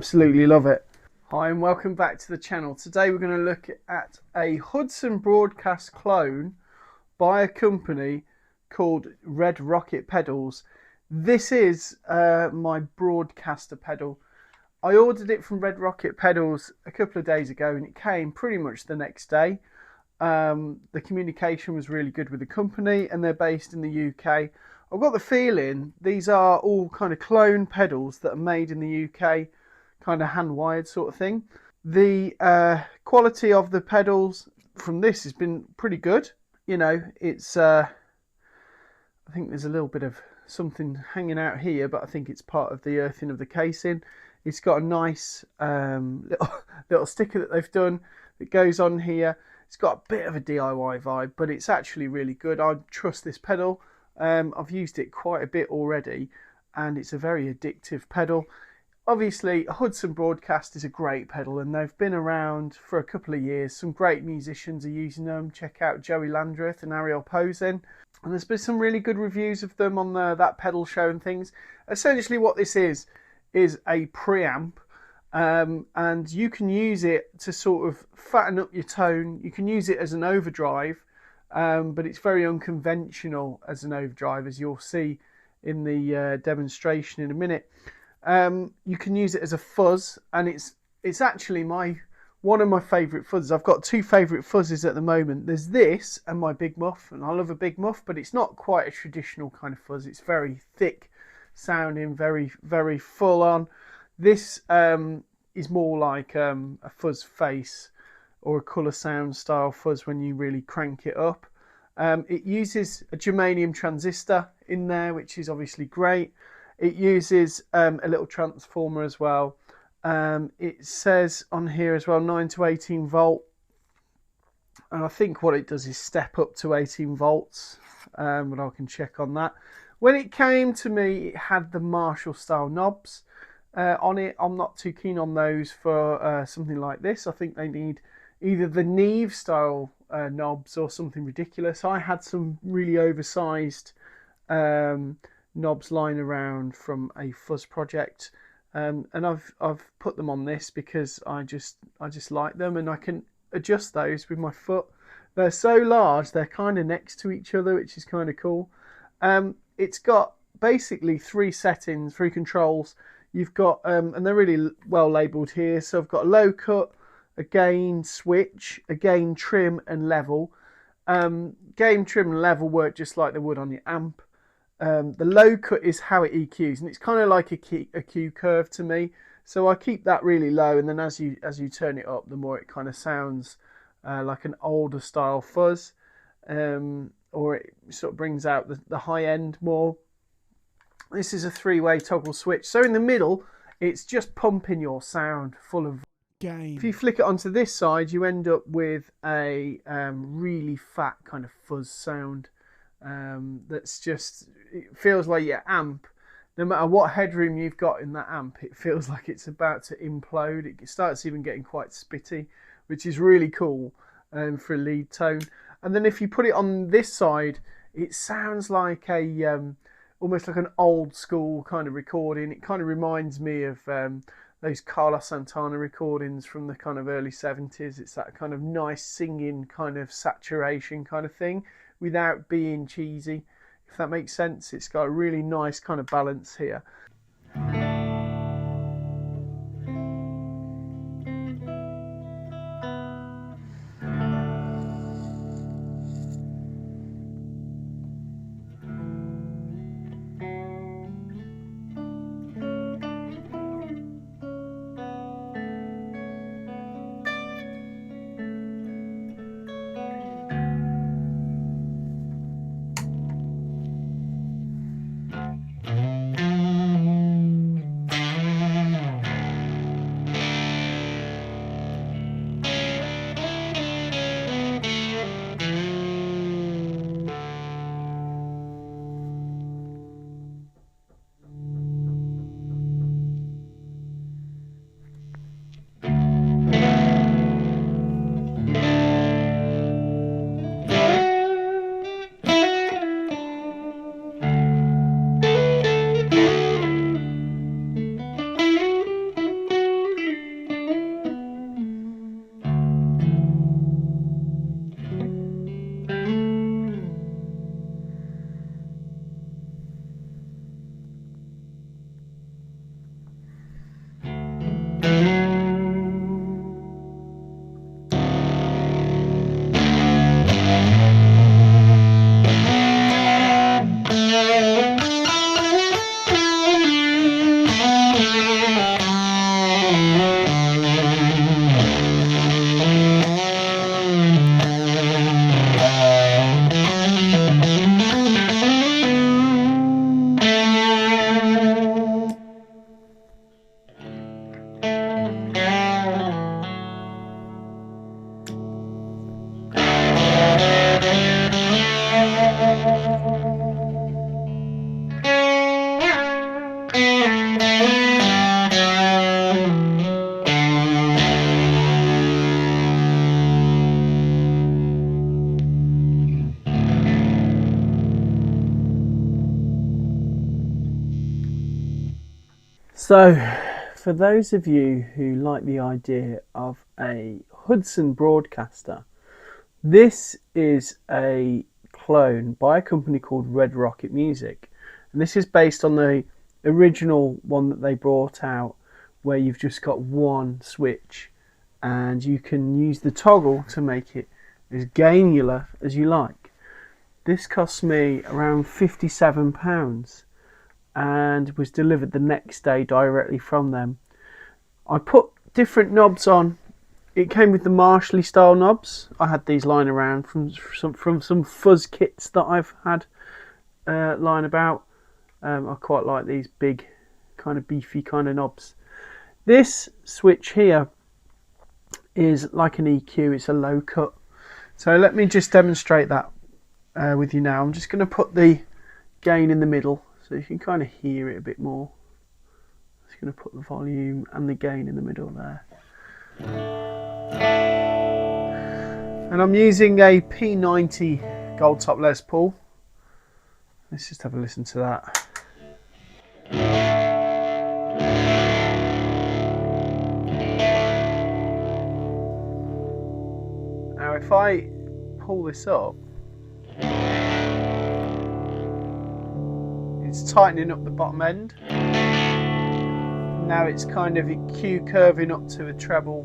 absolutely love it. Hi and welcome back to the channel. Today we're going to look at a Hudson Broadcast clone by a company called Red Rocket pedals. This is my broadcaster pedal. I ordered it from Red Rocket pedals a couple of days ago and it came pretty much the next day. The communication was really good with the company and they're based in the UK. I've got the feeling these are all kind of clone pedals that are made in the UK, kind of hand wired sort of thing. The quality of the pedals from this has been pretty good. You know, it's I think there's a little bit of something hanging out here, but I think it's part of the earthing of the casing. It's got a nice little sticker that they've done that goes on here. It's got a bit of a DIY vibe, but it's actually really good. I trust this pedal. I've used it quite a bit already and it's a very addictive pedal. Obviously Hudson Broadcast is a great pedal and they've been around for a couple of years. Some great musicians are using them. Check out Joey Landreth and Ariel Posen, and there's been some really good reviews of them on that pedal show and things. Essentially what this is a preamp, and you can use it to sort of fatten up your tone. You can use it as an overdrive, but it's very unconventional as an overdrive, as you'll see in the demonstration in a minute. You can use it as a fuzz, and it's actually one of my favourite fuzzes. I've got two favourite fuzzes at the moment. There's this and my Big Muff, and I love a Big Muff, but it's not quite a traditional kind of fuzz. It's very thick sounding, very, very full on. This is more like a fuzz face or a colour sound style fuzz when you really crank it up. It uses a germanium transistor in there, which is obviously great. It uses a little transformer as well. It says on here as well 9 to 18 volt, and I think what it does is step up to 18 volts, but I can check on that. When it came to me, it had the Marshall style knobs on it. I'm not too keen on those for something like this. I think they need either the Neve style knobs or something ridiculous. I had some really oversized knobs lying around from a fuzz project, and I've put them on this because I just like them, and I can adjust those with my foot. They're so large, they're kind of next to each other, which is kind of cool. It's got basically three settings, three controls. You've got and they're really well labeled here. So I've got a low cut, a gain switch, a gain trim and level. Gain trim and level work just like they would on your amp. The low cut is how it EQs, and it's kind of like a Q curve to me. So I keep that really low, and then as you turn it up, the more it kind of sounds like an older style fuzz, or it sort of brings out the high end more. This is a three-way toggle switch, so in the middle it's just pumping your sound full of gain. If you flick it onto this side, you end up with a really fat kind of fuzz sound. That's just, it feels like your amp, no matter what headroom you've got in that amp, it feels like it's about to implode. It starts even getting quite spitty, which is really cool for a lead tone. And then if you put it on this side, it sounds like a almost like an old school kind of recording. It kind of reminds me of those Carlos Santana recordings from the kind of early 70s. It's that kind of nice singing kind of saturation kind of thing without being cheesy, if that makes sense. It's got a really nice kind of balance here. So, for those of you who like the idea of a Hudson Broadcaster, this is a clone by a company called Red Rocket Music. And this is based on the original one that they brought out, where you've just got one switch and you can use the toggle to make it as gainular as you like. This cost me around £57 and was delivered the next day directly from them. I put different knobs on. It came with the Marshall style knobs. I had these lying around from some Fuzz kits that I've had lying about. I quite like these big, kind of beefy kind of knobs. This switch here is like an EQ. It's a low cut. So let me just demonstrate that with you now. I'm just going to put the gain in the middle so you can kind of hear it a bit more. Just going to put the volume and the gain in the middle there. And I'm using a P90 Gold Top Les Paul. Let's just have a listen to that. Now if I pull this up, it's tightening up the bottom end. Now it's kind of EQ curving up to a treble,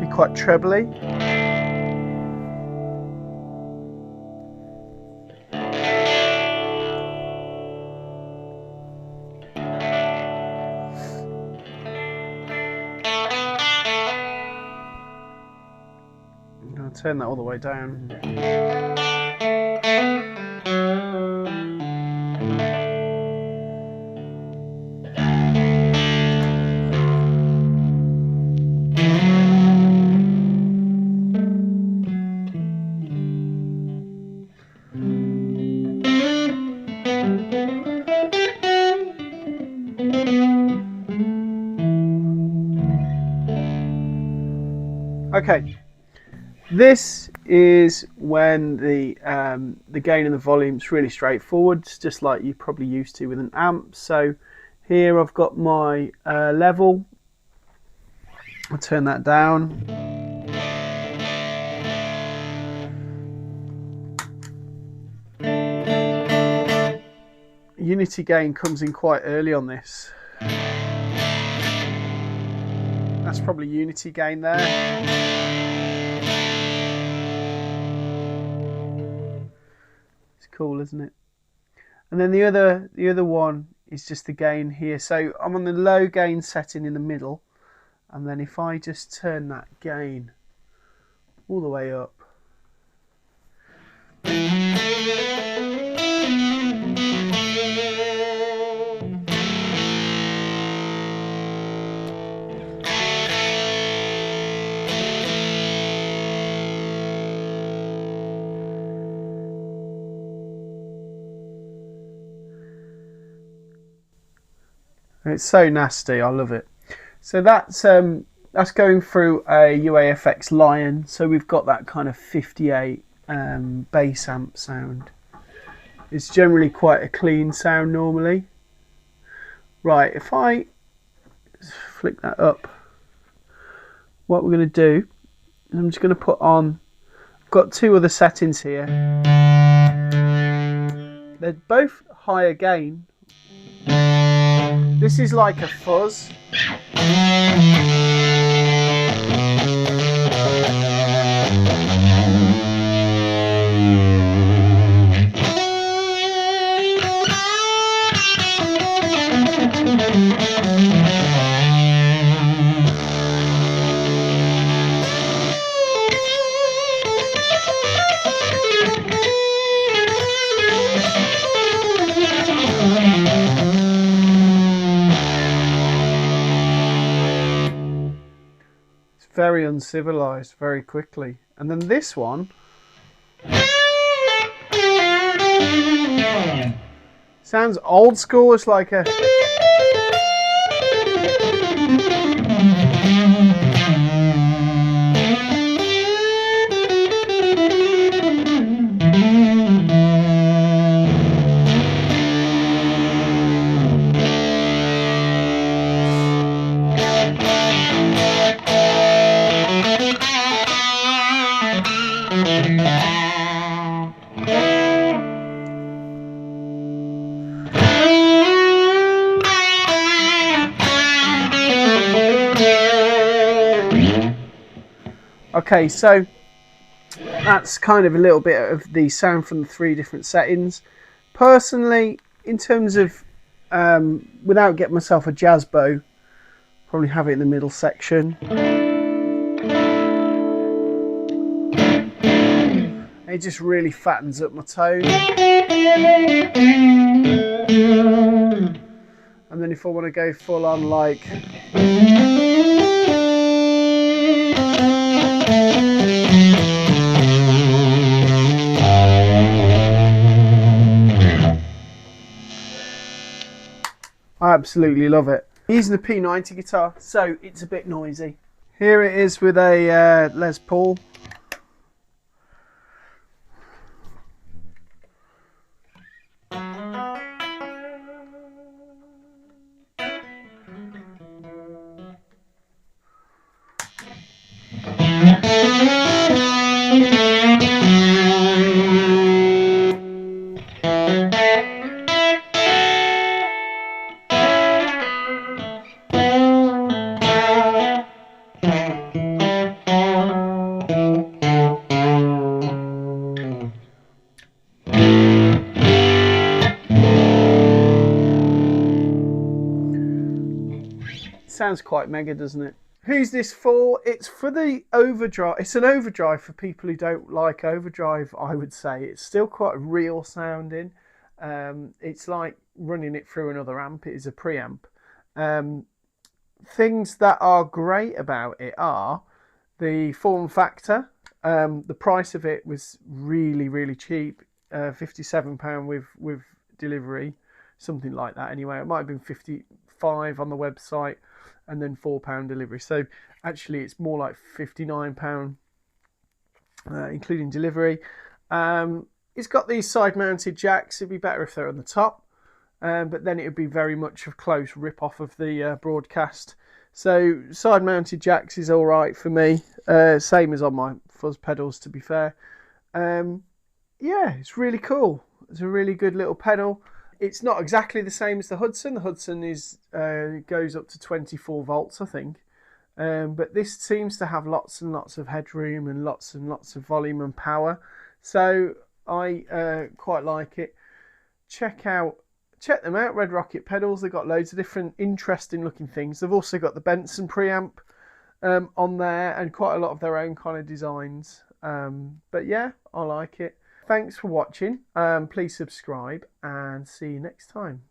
be quite trebly. I'll turn that all the way down. Okay, this is when the gain and the volume's really straightforward. It's just like you're probably used to with an amp. So here I've got my level. I'll turn that down. Unity gain comes in quite early on this. That's probably unity gain there. It's cool, isn't it? And then the other one is just the gain here. So I'm on the low gain setting in the middle, and then if I just turn that gain all the way up, it's so nasty. I love it. So that's going through a UAFX LION. So we've got that kind of 58 bass amp sound. It's generally quite a clean sound normally. Right, if I flick that up, what we're going to do, I'm just going to put on, I've got two other settings here. They're both higher gain. This is like a fuzz. Very uncivilized, very quickly. And then this one sounds old school. It's like a Okay, so that's kind of a little bit of the sound from the 3 different settings. Personally, in terms of without getting myself a jazz bow, probably have it in the middle section. It just really fattens up my tone. And then if I want to go full on, like, I absolutely love it. I'm using the P90 guitar, so it's a bit noisy. Here it is with a Les Paul. Sounds quite mega, doesn't it? Who's this for? It's for the overdrive. It's an overdrive for people who don't like overdrive, I would say. It's still quite real sounding. It's like running it through another amp. It is a preamp. Things that are great about it are the form factor. The price of it was really cheap. £57 with delivery, something like that. Anyway, it might have been 55 on the website, and then £4 delivery. So actually, it's more like £59, including delivery. It's got these side-mounted jacks. It'd be better if they're on the top, but then it would be very much a close rip-off of the Broadcast. So side-mounted jacks is all right for me. Same as on my Fuzz pedals, to be fair. Yeah, it's really cool. It's a really good little pedal. It's not exactly the same as the Hudson. The Hudson is goes up to 24 volts, I think. But this seems to have lots and lots of headroom and lots of volume and power. So I quite like it. Check them out, Red Rocket pedals. They've got loads of different interesting looking things. They've also got the Benson preamp on there, and quite a lot of their own kind of designs. But yeah, I like it. Thanks for watching. Please subscribe and see you next time.